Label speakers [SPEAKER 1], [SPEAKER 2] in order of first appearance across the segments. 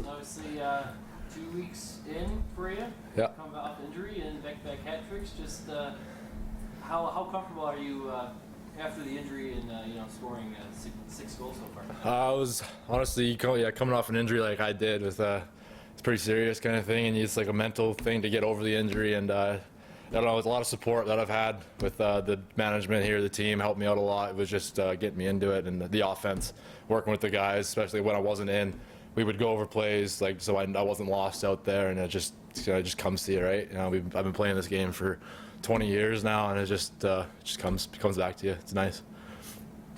[SPEAKER 1] Obviously, 2 weeks in for you.
[SPEAKER 2] Yeah.
[SPEAKER 1] Come off injury and back-to-back hat tricks. Just how comfortable are you after the injury and scoring six goals so far?
[SPEAKER 2] I was honestly coming off an injury like I did with it's pretty serious kind of thing, and it's like a mental thing to get over the injury. And I don't know, it's a lot of support that I've had with the management here, the team helped me out a lot. It was just getting me into it, and the offense, working with the guys, especially when I wasn't in. We would go over plays, like, so I wasn't lost out there, and it just comes to you, right? I've been playing this game for 20 years now, and it just comes back to you. It's nice.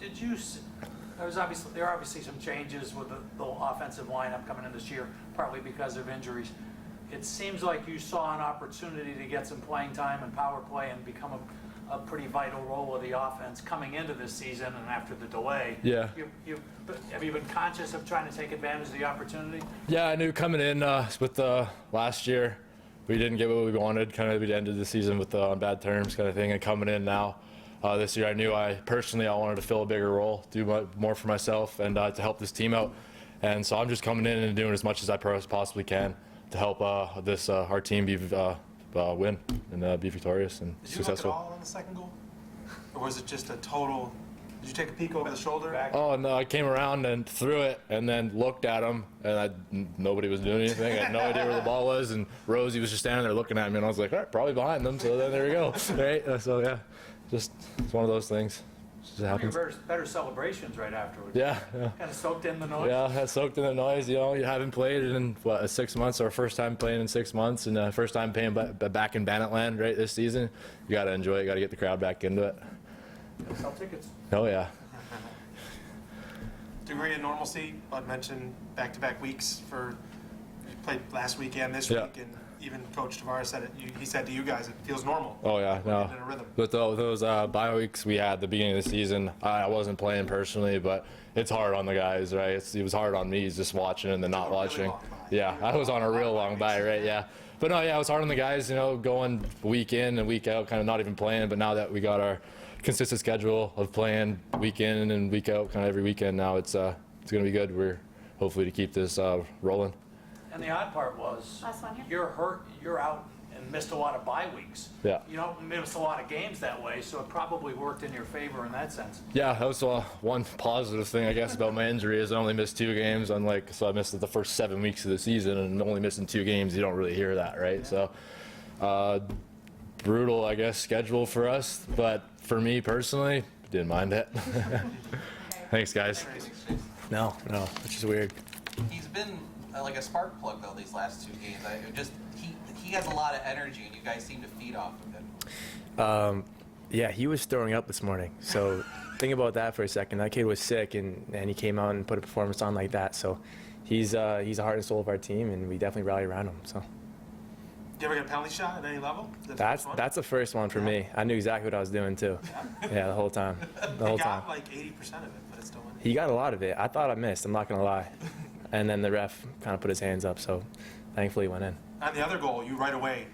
[SPEAKER 3] Did you? There are obviously some changes with the offensive lineup coming in this year, partly because of injuries. It seems like you saw an opportunity to get some playing time and power play and become a pretty vital role of the offense coming into this season and after the delay.
[SPEAKER 2] Yeah.
[SPEAKER 3] Have you been conscious of trying to take advantage of the opportunity?
[SPEAKER 2] Yeah, I knew coming in with last year, we didn't get what we wanted. Kind of, we ended the season with on bad terms, kind of thing. And coming in now, this year, I knew I wanted to fill a bigger role, do more for myself, and to help this team out. And so I'm just coming in and doing as much as I possibly can to help our team win and be victorious and successful.
[SPEAKER 4] Did you look at all on the second goal, or was it just a total? Did you take a peek over the shoulder?
[SPEAKER 2] Oh no, I came around and threw it, and then looked at him, and nobody was doing anything. I had no idea where the ball was, and Rosie was just standing there looking at me, and I was like, all right, probably behind them. So then there we go, right? So yeah, just it's one of those things. Just happens.
[SPEAKER 3] Your better celebrations right afterwards.
[SPEAKER 2] Yeah.
[SPEAKER 3] Kind of soaked in the noise.
[SPEAKER 2] Yeah, I soaked in the noise. You haven't played in 6 months, our first time playing in 6 months, and first time playing back in Bandit land right this season. You got to enjoy it. You got to get the crowd back into it.
[SPEAKER 3] Sell tickets.
[SPEAKER 2] Oh yeah.
[SPEAKER 4] Degree of normalcy. Bud mentioned back-to-back weeks you played last week and this week, and even Coach Tavares said it. He said to you guys, it feels normal.
[SPEAKER 2] Oh yeah, no.
[SPEAKER 4] In a rhythm.
[SPEAKER 2] With those bye weeks we had at the beginning of the season, I wasn't playing personally, but it's hard on the guys, right? It was hard on me just watching and then not watching.
[SPEAKER 4] Really long bye.
[SPEAKER 2] Yeah, I was on a real long bye, right? Yeah. But no, yeah, it was hard on the guys, going week in and week out, kind of not even playing. But now that we got our consistent schedule of playing week in and week out, kind of every weekend now, it's going to be good. We're hopefully to keep this rolling.
[SPEAKER 3] And the odd part was,
[SPEAKER 5] Last one here.
[SPEAKER 3] you're hurt, you're out, and missed a lot of bye weeks.
[SPEAKER 2] Yeah.
[SPEAKER 3] You don't miss a lot of games that way, so it probably worked in your favor in that sense.
[SPEAKER 2] Yeah, that was one positive thing, I guess, about my injury is I only missed 2 games. So I missed the first 7 weeks of the season, and only missing 2 games, you don't really hear that, right? So brutal, I guess, schedule for us, but for me personally, didn't mind it. Thanks, guys.
[SPEAKER 6] No, which is weird.
[SPEAKER 7] He's been like a spark plug though these last 2 games. He has a lot of energy, and you guys seem to feed off of him.
[SPEAKER 6] Yeah, he was throwing up this morning. So think about that for a second. That kid was sick, and he came out and put a performance on like that. So he's the heart and soul of our team, and we definitely rally around him. So.
[SPEAKER 4] Did you ever get a penalty shot at any level?
[SPEAKER 6] That's the first one for me. I knew exactly what I was doing too. Yeah, the whole time. The whole
[SPEAKER 4] He
[SPEAKER 6] time.
[SPEAKER 4] got like 80% of it, but it's still in.
[SPEAKER 6] He got a lot of it. I thought I missed. I'm not gonna lie. And then the ref kind of put his hands up, so thankfully it went in.
[SPEAKER 4] On the other goal, you right away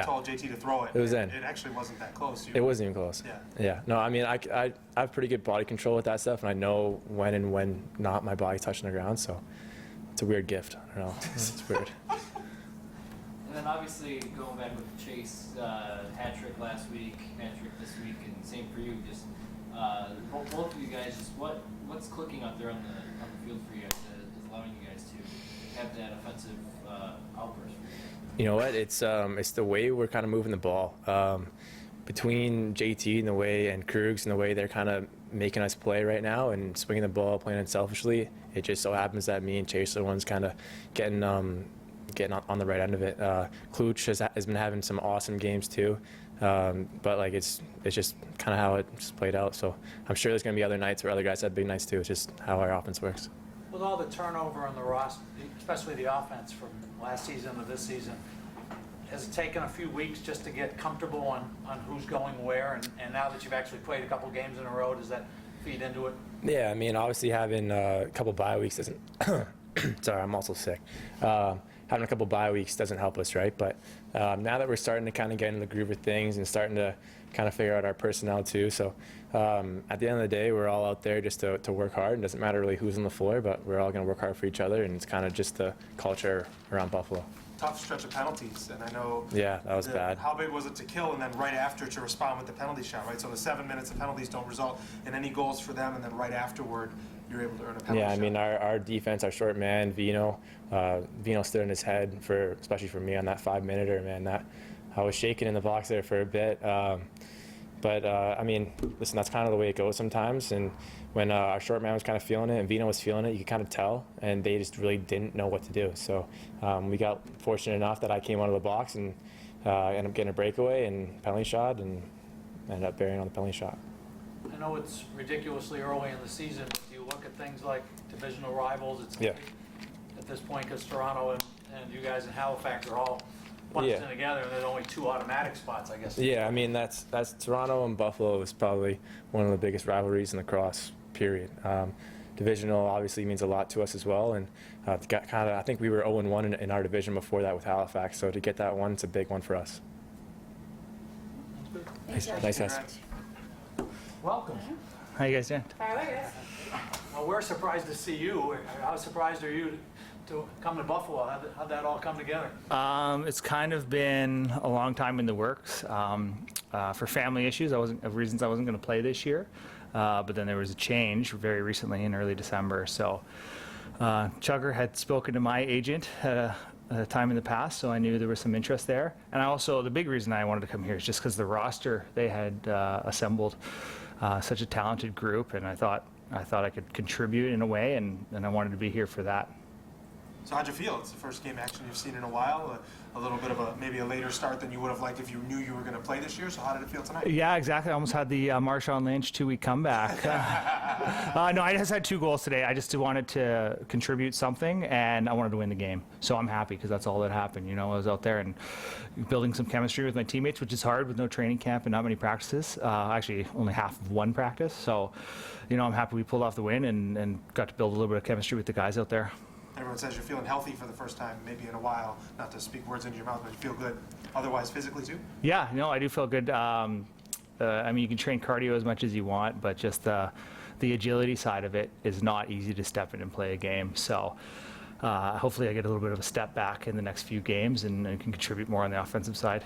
[SPEAKER 4] told JT to throw it.
[SPEAKER 6] It was in.
[SPEAKER 4] It actually wasn't that close.
[SPEAKER 6] It wasn't even close. Yeah. No, I mean, I have pretty good body control with that stuff, and I know when and when not my body touching the ground, so it's a weird gift. I don't know. It's weird.
[SPEAKER 1] And then obviously going back with Chase, hat trick last week, hat trick this week, and same for you. Just both of you guys, just what's clicking out there on the field for you guys that is allowing you guys to have that offensive outburst for you?
[SPEAKER 6] You know what? It's the way we're kind of moving the ball. Between JT and the way and Krugs and the way they're kind of making us play right now and swinging the ball, playing unselfishly, it just so happens that me and Chase are the ones kind of getting on the right end of it. Kluch has been having some awesome games too, but like it's just kind of how it just played out. So I'm sure there's going to be other nights where other guys have big nights too. It's just how our offense works.
[SPEAKER 3] With all the turnover on the roster, especially the offense from last season to this season, has it taken a few weeks just to get comfortable on who's going where? And now that you've actually played a couple games in a row, does that feed into it?
[SPEAKER 6] Yeah, I mean, obviously having a couple bye weeks doesn't. Sorry, I'm also sick. having a couple bye weeks doesn't help us, right? But now that we're starting to kind of get in the groove of things and starting to kind of figure out our personnel too. So at the end of the day, we're all out there just to work hard. It doesn't matter really who's on the floor, but we're all going to work hard for each other, and it's kind of just the culture around Buffalo.
[SPEAKER 4] Tough stretch of penalties, and I know.
[SPEAKER 6] Yeah, that was bad.
[SPEAKER 4] How big was it to kill, and then right after to respond with the penalty shot, right? So the 7 minutes of penalties don't result in any goals for them, and then right afterward, you're able to earn a penalty
[SPEAKER 6] Yeah,
[SPEAKER 4] shot.
[SPEAKER 6] I mean, our defense, our short man, Vino stood in his head especially for me on that 5-minute, man. That I was shaking in the box there for a bit. But I mean, listen, that's kind of the way it goes sometimes. And when our short man was kind of feeling it and Vino was feeling it, you could kind of tell, and they just really didn't know what to do. So we got fortunate enough that I came out of the box and ended up getting a breakaway and penalty shot, and ended up burying on the penalty shot.
[SPEAKER 3] I know it's ridiculously early in the season, but do you look at things like divisional rivals? It's
[SPEAKER 6] Yeah.
[SPEAKER 3] at this point, because Toronto and you guys in Halifax are all bunched
[SPEAKER 6] Yeah.
[SPEAKER 3] in together, and there's only 2 automatic spots, I guess.
[SPEAKER 6] Yeah, I mean, that's Toronto and Buffalo is probably one of the biggest rivalries in the cross, period. Divisional obviously means a lot to us as well, and I think we were 0-1 in our division before that with Halifax, so to get that one, it's a big one for us. Nice, guys.
[SPEAKER 4] Congrats.
[SPEAKER 3] Welcome.
[SPEAKER 5] How you guys doing?
[SPEAKER 3] Well, we're surprised to see you. How surprised are you to come to Buffalo? How'd that all come together?
[SPEAKER 5] It's kind of been a long time in the works. For family issues, of reasons I wasn't going to play this year. But then there was a change very recently in early December. So Chugger had spoken to my agent at a time in the past, so I knew there was some interest there. And the big reason I wanted to come here is just because the roster, they had assembled such a talented group, and I thought I could contribute in a way, and I wanted to be here for that.
[SPEAKER 4] So how'd you feel? It's the first game action you've seen in a while. A little bit of maybe a later start than you would have liked if you knew you were going to play this year. So how did it feel tonight?
[SPEAKER 5] Yeah, exactly. I almost had the Marshawn Lynch 2-week comeback. No, I just had 2 goals today. I just wanted to contribute something, and I wanted to win the game. So I'm happy because that's all that happened. You know, I was out there and building some chemistry with my teammates, which is hard with no training camp and not many practices. Actually, only half of 1 practice. So, you know, I'm happy we pulled off the win and got to build a little bit of chemistry with the guys out there.
[SPEAKER 4] Everyone says you're feeling healthy for the first time, maybe in a while. Not to speak words into your mouth, but you feel good. Otherwise, physically too?
[SPEAKER 5] Yeah, no, I do feel good. I mean, you can train cardio as much as you want, but just the agility side of it is not easy to step in and play a game. So hopefully I get a little bit of a step back in the next few games and can contribute more on the offensive side.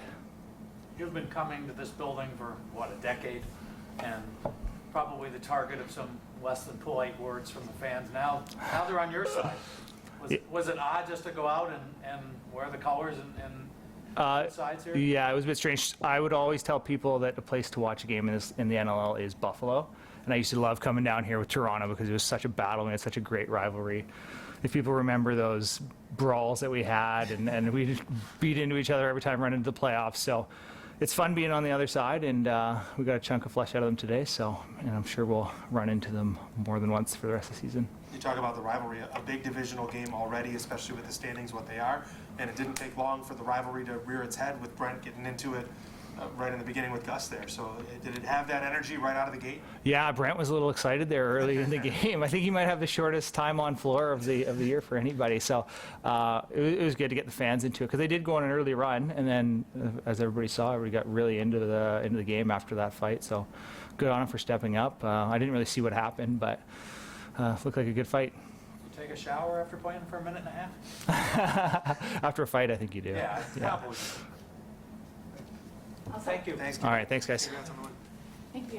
[SPEAKER 3] You've been coming to this building for, what, a decade, and probably the target of some less than polite words from the fans. Now they're on your side. Was it odd just to go out and wear the colors and sides here?
[SPEAKER 5] Yeah, it was a bit strange. I would always tell people that the place to watch a game in the NLL is Buffalo. And I used to love coming down here with Toronto because it was such a battle and it's such a great rivalry. If people remember those brawls that we had and we beat into each other every time running into the playoffs. So it's fun being on the other side, and we got a chunk of flesh out of them today. So, and I'm sure we'll run into them more than once for the rest of the season.
[SPEAKER 4] You talk about the rivalry, a big divisional game already, especially with the standings what they are, and it didn't take long for the rivalry to rear its head with Brent getting into it right in the beginning with Gus there. So did it have that energy right out of the gate?
[SPEAKER 5] Yeah, Brent was a little excited there early in the game. I think he might have the shortest time on floor of the year for anybody. So it was good to get the fans into it because they did go on an early run, and then as everybody saw, we got really into the game after that fight. So good on him for stepping up. I didn't really see what happened, but looked like a good fight.
[SPEAKER 3] You take a shower after playing for a minute and a half?
[SPEAKER 5] After a fight, I think you do.
[SPEAKER 3] Yeah, probably. Thank you.
[SPEAKER 4] Thanks.
[SPEAKER 5] All right, thanks, guys.
[SPEAKER 4] Congrats on the win.